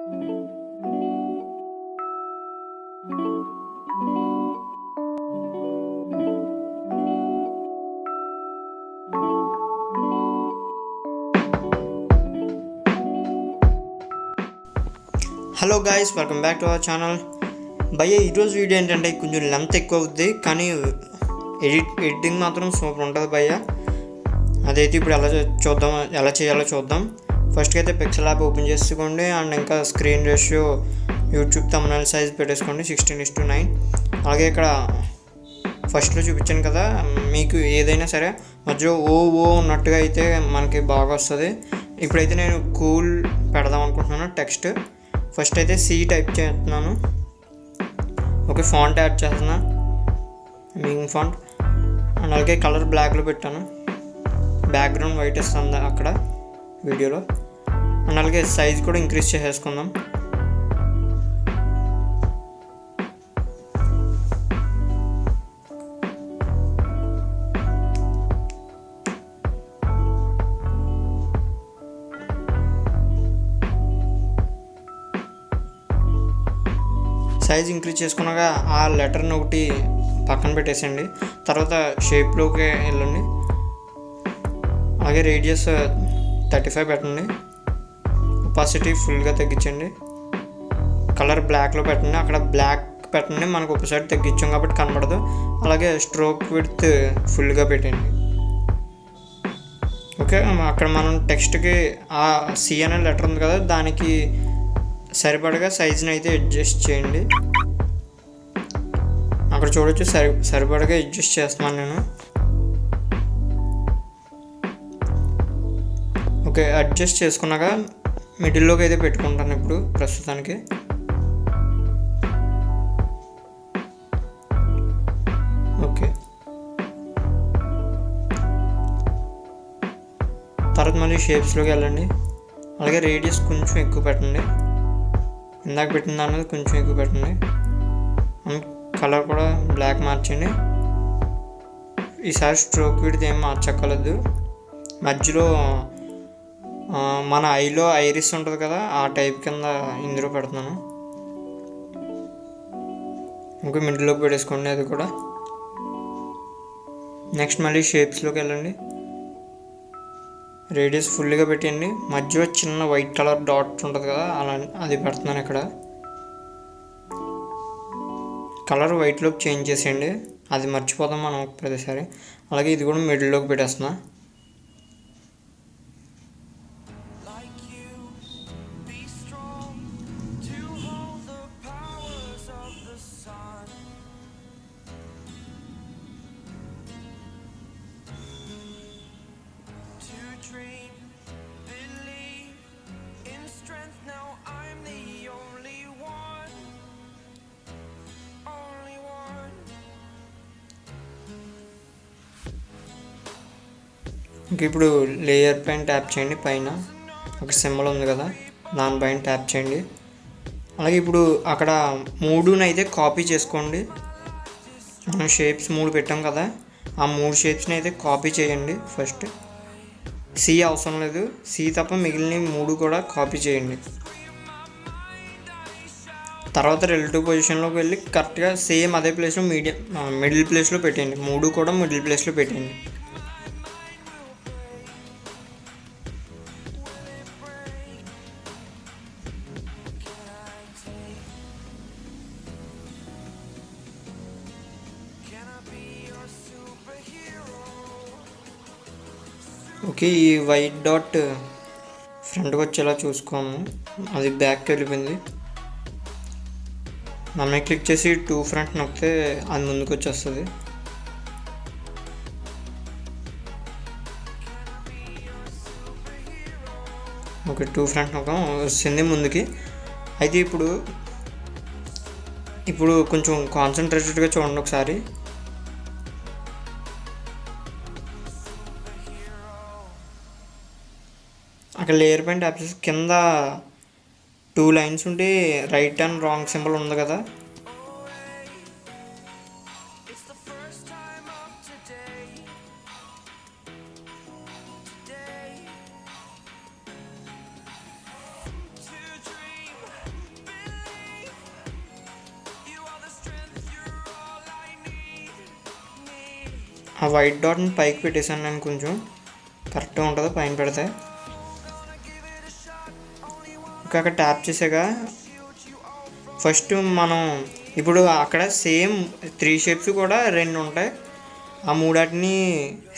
Hello guys, welcome back to our channel. భయ్య ఈరోజు video ఏంటంటే కొంచెం లెంత్ ఎక్కువ అవుద్ది, కానీ ఎడిటింగ్ మాత్రం సూపర్ ఉంటుంది భయ్య. అదైతే ఇప్పుడు ఎలా చేయాలో చూద్దాం. ఫస్ట్కి అయితే పిక్సెల్ ఓపెన్ చేసుకోండి అండ్ ఇంకా screen ratio YouTube thumbnail size పెట్టేసుకోండి 16:9. అలాగే ఇక్కడ ఫస్ట్లో చూపించాను కదా, మీకు ఏదైనా సరే మధ్యలో ఓ ఉన్నట్టుగా అయితే మనకి బాగా వస్తుంది. ఇప్పుడైతే నేను కూల్ పెడదాం అనుకుంటున్నాను టెక్స్ట్. ఫస్ట్ అయితే సి టైప్ చేస్తున్నాను. ఓకే, ఫాంట్ యాడ్ చేస్తున్నా, మింగ్ ఫాంట్. అండ్ అలాగే కలర్ బ్లాక్లో పెట్టాను, బ్యాక్గ్రౌండ్ వైట్ ఇస్తుంది అక్కడ వీడియోలో. అండ్ అలాగే సైజ్ కూడా ఇంక్రీజ్ చేసేసుకుందాం. సైజ్ ఇంక్రీజ్ చేసుకున్నాక ఆ లెటర్ని ఒకటి పక్కన పెట్టేసండి. తర్వాత షేప్లోకి వెళ్ళండి. అలాగే రేడియస్ 35 పెట్టండి. ఒపాసిటీ ఫుల్గా తగ్గించండి. కలర్ బ్లాక్లో పెట్టండి, అక్కడ బ్లాక్ పెట్టండి, మనకు ఒక సైడ్ తగ్గించాం కాబట్టి కనబడదు. అలాగే స్ట్రోక్ విడ్త్ ఫుల్గా పెట్టండి. ఓకే, అక్కడ మనం టెక్స్ట్కి ఆ సి అనే లెటర్ ఉంది కదా, దానికి సరిపడగా సైజుని అయితే అడ్జస్ట్ చేయండి. అక్కడ చూడొచ్చు, సరిపడగా అడ్జస్ట్ చేస్తున్నాను నేను. ఓకే, అడ్జస్ట్ చేసుకున్నాక మిడిల్లోకి అయితే పెట్టుకుంటాను ఇప్పుడు ప్రస్తుతానికి. ఓకే, తర్వాత మళ్ళీ షేప్స్లోకి వెళ్ళండి. అలాగే రేడియస్ కొంచెం ఎక్కువ పెట్టండి, ఇందాక పెట్టిన దాని మీద కొంచెం ఎక్కువ పెట్టండి. కలర్ కూడా బ్లాక్ మార్చండి. ఈసారి స్ట్రోక్ విడ్త్ ఏం మార్చక్కర్లేదు. మధ్యలో మన ఐలో ఐరిస్ ఉంటుంది కదా, ఆ టైప్ కింద ఇందులో పెడుతున్నాను. ఇంకా మిడిల్లోకి పెట్టేసుకోండి అది కూడా. నెక్స్ట్ మళ్ళీ షేప్స్లోకి వెళ్ళండి. రేడియస్ ఫుల్గా పెట్టండి. మధ్యలో చిన్న వైట్ కలర్ డాట్ ఉంటుంది కదా, అలా అది పెడుతున్నాను ఇక్కడ. కలర్ వైట్లోకి చేంజ్ చేసేయండి, అది మర్చిపోతాం మనం ప్రతిసారి. అలాగే ఇది కూడా మిడిల్లోకి పెట్టేస్తున్నా. ఇంక ఇప్పుడు లేయర్ పైన ట్యాప్ చేయండి. పైన ఒక సింబల్ ఉంది కదా, దానిపైన ట్యాప్ చేయండి. అలాగే ఇప్పుడు అక్కడ 3 అయితే కాపీ చేసుకోండి. మనం షేప్స్ 3 పెట్టాం కదా, ఆ 3 షేప్స్ని అయితే కాపీ చేయండి. ఫస్ట్ సి అవసరం లేదు, సి తప్ప మిగిలిన 3 కూడా కాపీ చేయండి. తర్వాత రిలేటివ్ పొజిషన్లోకి వెళ్ళి కరెక్ట్గా సేమ్ అదే ప్లేస్లో మిడిల్ ప్లేస్లో పెట్టండి. 3 కూడా మిడిల్ ప్లేస్లో పెట్టండి. ఓకే, ఈ వైట్ డాట్ ఫ్రంట్కి వచ్చేలా చూసుకోము, అది బ్యాక్కి వెళ్ళిపోయింది. మనం క్లిక్ చేసి 2 ఫ్రంట్ నొక్కితే అది ముందుకు వచ్చేస్తుంది. ఓకే, 2 ఫ్రంట్ నొక్కం వస్తుంది ముందుకి. అయితే ఇప్పుడు కొంచెం కాన్సన్ట్రేటెడ్గా చూడండి ఒకసారి. అక్కడ లేయర్ పైన ట్యాప్ చేసి కింద 2 లైన్స్ ఉంటే రైట్ అండ్ రాంగ్ సింబల్ ఉంది కదా, ఆ వైట్ డాట్ని పైకి పెట్టేసాను నేను, కొంచెం కరెక్ట్గా ఉంటుంది పైన పెడితే. ఇంకా అక్కడ ట్యాప్ చేసాక ఫస్ట్ మనం ఇప్పుడు అక్కడ సేమ్ 3 షేప్స్ కూడా 2 ఉంటాయి. ఆ మూడాటిని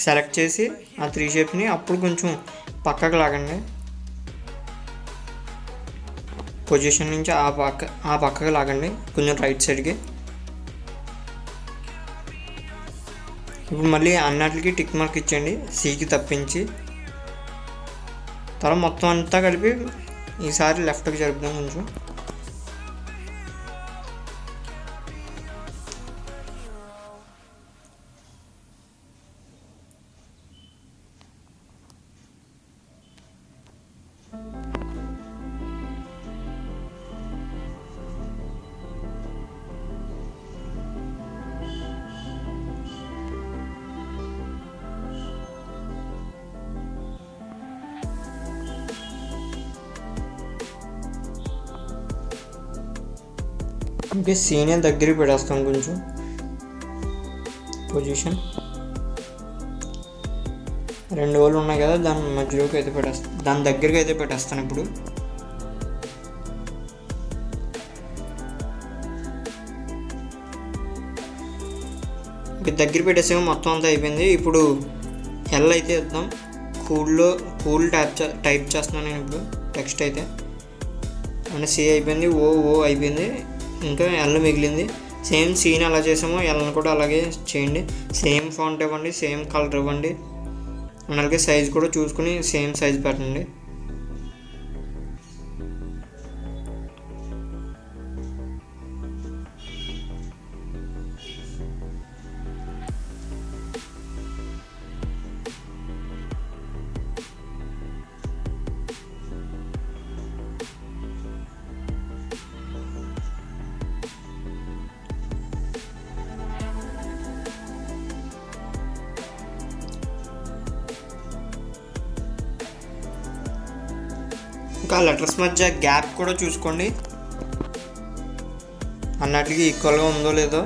సెలెక్ట్ చేసి ఆ 3 షేప్స్ని అప్పుడు కొంచెం పక్కకు లాగండి. పొజిషన్ నుంచి ఆ పక్కకు లాగండి కొంచెం రైట్ సైడ్కి. ఇప్పుడు మళ్ళీ అన్నిటికి టిక్ మార్క్ ఇచ్చేయండి, సీకి తప్పించి. తర్వాత మొత్తం అంతా కలిపి ఈసారి లెఫ్ట్కి జరుపుదాం కొంచెం. ఇంకా సీనియర్ దగ్గరికి పెట్టేస్తాం కొంచెం పొజిషన్. 2 హోల్లు ఉన్నాయి కదా, దాని మధ్యలోకి అయితే పెట్టేస్తాను, దాని దగ్గరికి అయితే పెట్టేస్తాను. ఇప్పుడు దగ్గర పెట్టేసాక మొత్తం అంతా అయిపోయింది. ఇప్పుడు ఎల్ అయితే ఇద్దాం. కూల్ టైప్ చేస్తున్నాను నేను ఇప్పుడు టెక్స్ట్ అయితే. అంటే సి అయిపోయింది, ఓ అయిపోయింది, ఇంకా ఎల్ మిగిలింది. సేమ్ సీన్ ఎలా చేసామో ఎల్ని కూడా అలాగే చేయండి. సేమ్ ఫాంట్ ఇవ్వండి, సేమ్ కలర్ ఇవ్వండి, అలాగే సైజ్ కూడా చూసుకుని సేమ్ సైజ్ పెట్టండి. ఇంకా లెటర్స్ మధ్య గ్యాప్ కూడా చూసుకోండి, అన్నిటికీ ఈక్వల్గా ఉందో లేదో.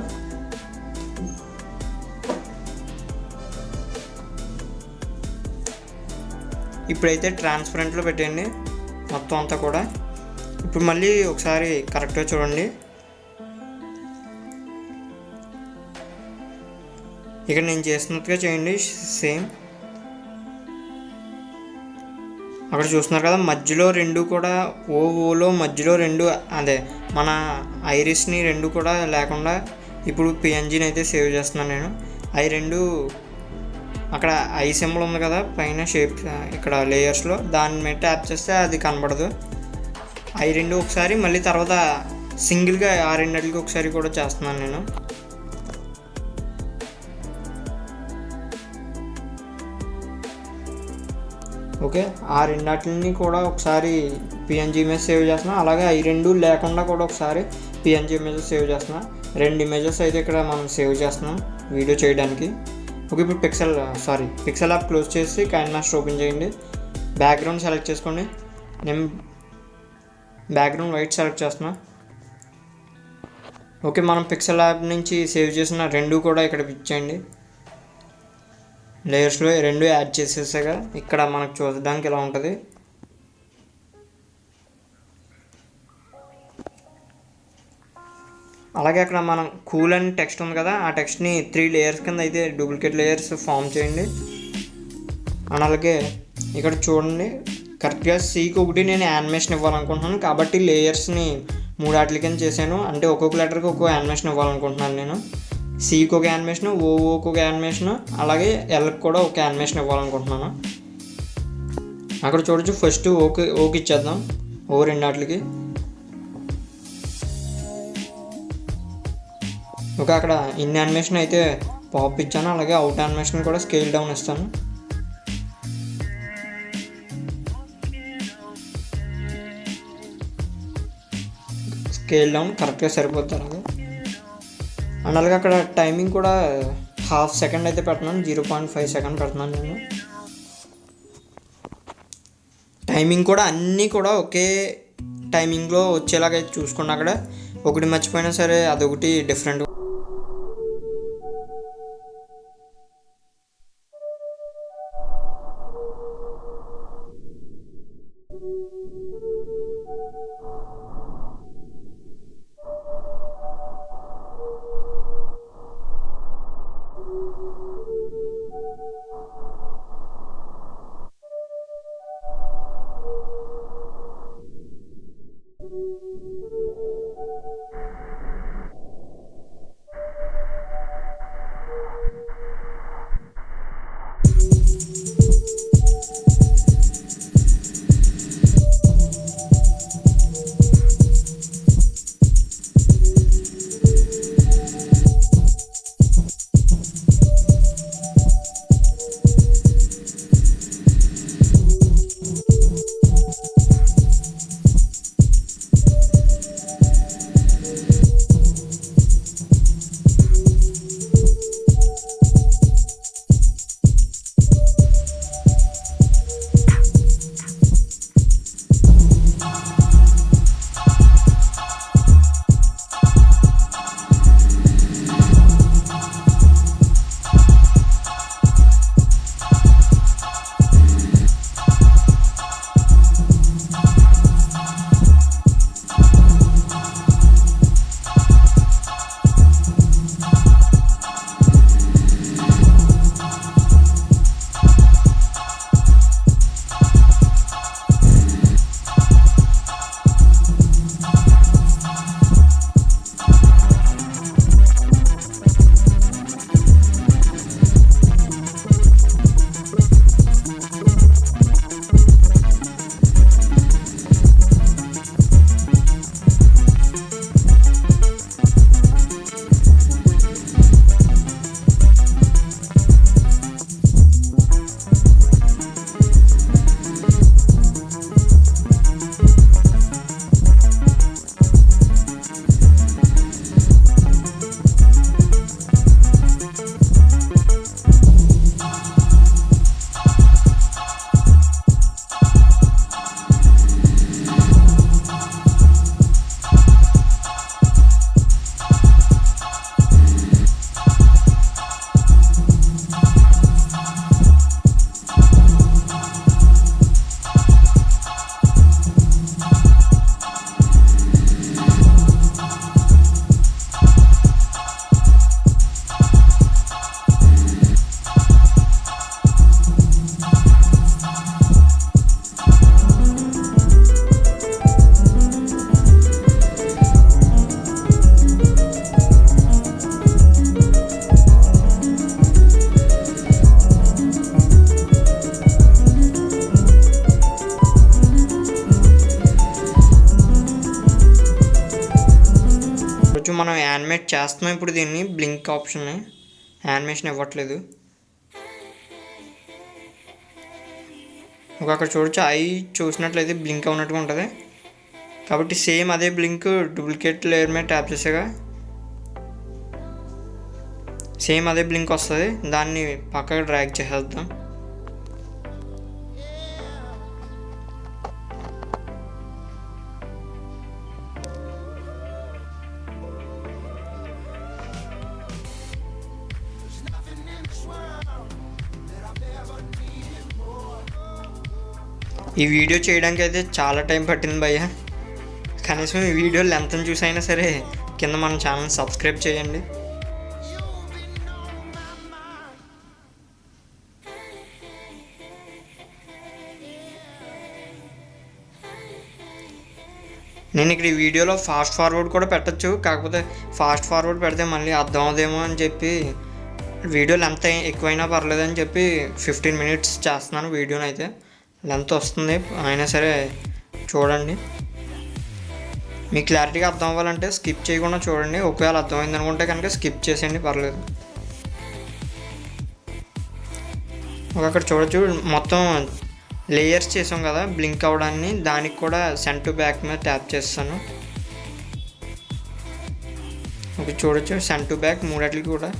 ఇప్పుడైతే ట్రాన్స్పరెంట్లో పెట్టండి మొత్తం అంతా కూడా. ఇప్పుడు మళ్ళీ ఒకసారి కరెక్ట్గా చూడండి. ఇక్కడ నేను చేస్తున్నట్టుగా చేయండి సేమ్. అక్కడ చూస్తున్నారు కదా, మధ్యలో 2 కూడా ఓలో మధ్యలో 2 అదే మన ఐరిస్ని 2 కూడా లేకుండా ఇప్పుడు పిఎన్జీని అయితే సేవ్ చేస్తున్నాను నేను. అవి 2 అక్కడ ఐ సింబల్ ఉంది కదా పైన షేప్ ఇక్కడ లేయర్స్లో, దాని మీద ట్యాప్ చేస్తే అది కనబడదు. అవి 2 ఒకసారి మళ్ళీ తర్వాత సింగిల్గా ఆ 2 ఒకసారి కూడా చేస్తున్నాను నేను. ఓకే, ఆ 2 కూడా ఒకసారి పిఎన్జీ ఇమేజ్ సేవ్ చేస్తున్నా. అలాగే ఈ 2 లేకుండా కూడా ఒకసారి పిఎన్జీ ఇమేజెస్ సేవ్ చేస్తున్నా. 2 ఇమేజెస్ అయితే ఇక్కడ మనం సేవ్ చేస్తున్నాం వీడియో చేయడానికి. ఓకే, ఇప్పుడు పిక్సెల్ యాప్ క్లోజ్ చేసి కైన్మాస్టర్ ఓపెన్ చేయండి. బ్యాక్గ్రౌండ్ సెలెక్ట్ చేసుకోండి. నేను బ్యాక్గ్రౌండ్ వైట్ సెలెక్ట్ చేస్తున్నా. ఓకే, మనం పిక్సెల్ యాప్ నుంచి సేవ్ చేసిన 2 కూడా ఇక్కడ ఇచ్చేయండి. లేయర్స్లో 2 యాడ్ చేసేసాక ఇక్కడ మనకు చూడడానికి ఇలా ఉంటుంది. అలాగే అక్కడ మనం కూల్ అని టెక్స్ట్ ఉంది కదా, ఆ టెక్స్ట్ని 3 లేయర్స్ కింద అయితే డూప్లికేట్ లేయర్స్ ఫామ్ చేయండి. అలాగే ఇక్కడ చూడండి, కరెక్ట్గా సీకి ఒకటి నేను యానిమేషన్ ఇవ్వాలనుకుంటున్నాను కాబట్టి లేయర్స్ని 3 వాటి కింద చేశాను. అంటే ఒక్కొక్క లెటర్కి ఒక్కొక్క యానిమేషన్ ఇవ్వాలనుకుంటున్నాను నేను. సికి ఒక యానిమేషను, ఓకి ఒక యానిమేషను, అలాగే ఎల్కి కూడా ఒక యానిమేషన్ ఇవ్వాలనుకుంటున్నాను. అక్కడ చూడొచ్చు, ఫస్ట్ ఓకి ఇచ్చేద్దాం, 2 వాటికి. ఓకే, అక్కడ ఇన్ యానిమేషన్ అయితే పాప్ ఇచ్చాను, అలాగే అవుట్ యానిమేషన్ కూడా స్కేల్ డౌన్ ఇస్తాను. స్కేల్ డౌన్ కరెక్ట్గా సరిపోతుంది. అలాగే అండ్ అలాగే అక్కడ టైమింగ్ కూడా 1/2 సెకండ్ అయితే పెడుతున్నాను, 0.5 సెకండ్ పెడుతున్నాను నేను. టైమింగ్ కూడా అన్నీ కూడా ఒకే టైమింగ్లో వచ్చేలాగా అయితే చూసుకోండి. అక్కడ ఒకటి మర్చిపోయినా సరే అదొకటి డిఫరెంట్. మనం యానిమేట్ చేస్తున్నాం ఇప్పుడు దీన్ని బ్లింక్ ఆప్షన్ని యానిమేషన్ ఇవ్వట్లేదు. అక్కడ చూడొచ్చు ఐ చూసినట్లయితే బ్లింక్ అవునట్టుగా ఉంటుంది. కాబట్టి సేమ్ అదే బ్లింక్ డూప్లికేట్ లేయర్ మీద ట్యాప్ చేసాక సేమ్ అదే బ్లింక్ వస్తుంది. దాన్ని పక్కకు డ్రాగ్ చేసేద్దాం. ఈ వీడియో చేయడానికి అయితే చాలా టైం పట్టింది భయ్య. కనీసం ఈ వీడియో లెంత్ని చూసైనా సరే కింద మన ఛానల్ సబ్స్క్రైబ్ చేయండి. నేను ఇక్కడ ఈ వీడియోలో ఫాస్ట్ ఫార్వర్డ్ కూడా పెట్టచ్చు. కాకపోతే ఫాస్ట్ ఫార్వర్డ్ పెడితే మళ్ళీ అర్థం అవుదేమో అని చెప్పి వీడియో లెంత్ ఎక్కువైనా పర్లేదని చెప్పి 15 minutes చేస్తున్నాను. వీడియోని అయితే లెంత్ వస్తుంది, అయినా సరే చూడండి. మీకు క్లారిటీగా అర్థం అవ్వాలంటే స్కిప్ చేయకుండా చూడండి. ఒకవేళ అర్థమైంది అనుకుంటే కనుక స్కిప్ చేసేయండి, పర్లేదు. అక్కడ చూడొచ్చు మొత్తం లేయర్స్ చేసాం కదా బ్లింక్ అవ్వడాన్ని, దానికి కూడా సెండ్ టు బ్యాక్ మీద ట్యాప్ చేస్తాను. ఒకటి చూడొచ్చు సెండ్ టు బ్యాక్ మూడట్లకి కూడా.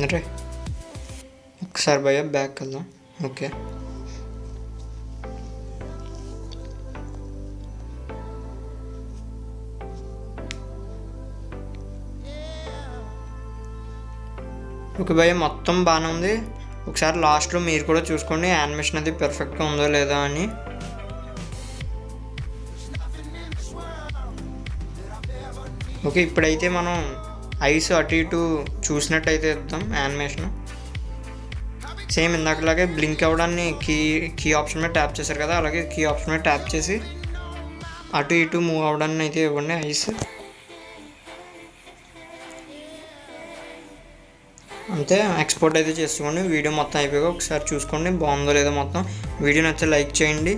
అంటే ఒకసారి భయ్య బ్యాక్ వెళ్దాం. ఓకే, ఓకే భయ్య, మొత్తం బాగానే ఉంది. ఒకసారి లాస్ట్లో మీరు కూడా చూసుకోండి యానిమేషన్ అది పర్ఫెక్ట్గా ఉందో లేదో అని. ఓకే, ఇప్పుడైతే మనం ఐస్ అటు ఇటు చూసినట్టయితే ఇద్దాం యానిమేషన్. సేమ్ ఇందాకలాగే బ్లింక్ అవ్వడాన్ని కీ ఆప్షన్ మీద ట్యాప్ చేశారు కదా, అలాగే కీ ఆప్షన్ మీద ట్యాప్ చేసి అటు ఇటు మూవ్ అవ్వడాన్ని అయితే ఇవ్వండి ఐస్. అంతే, ఎక్స్పోర్ట్ అయితే చేసుకోండి. వీడియో మొత్తం అయిపోయాక ఒకసారి చూసుకోండి బాగుందో లేదో మొత్తం. వీడియో నచ్చితే లైక్ చేయండి,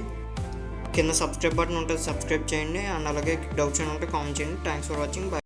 కింద సబ్స్క్రైబ్ బటన్ ఉంటుంది సబ్స్క్రైబ్ చేయండి, అండ్ అలాగే డౌట్స్ ఉంటే కామెంట్ చేయండి. Thanks for watching.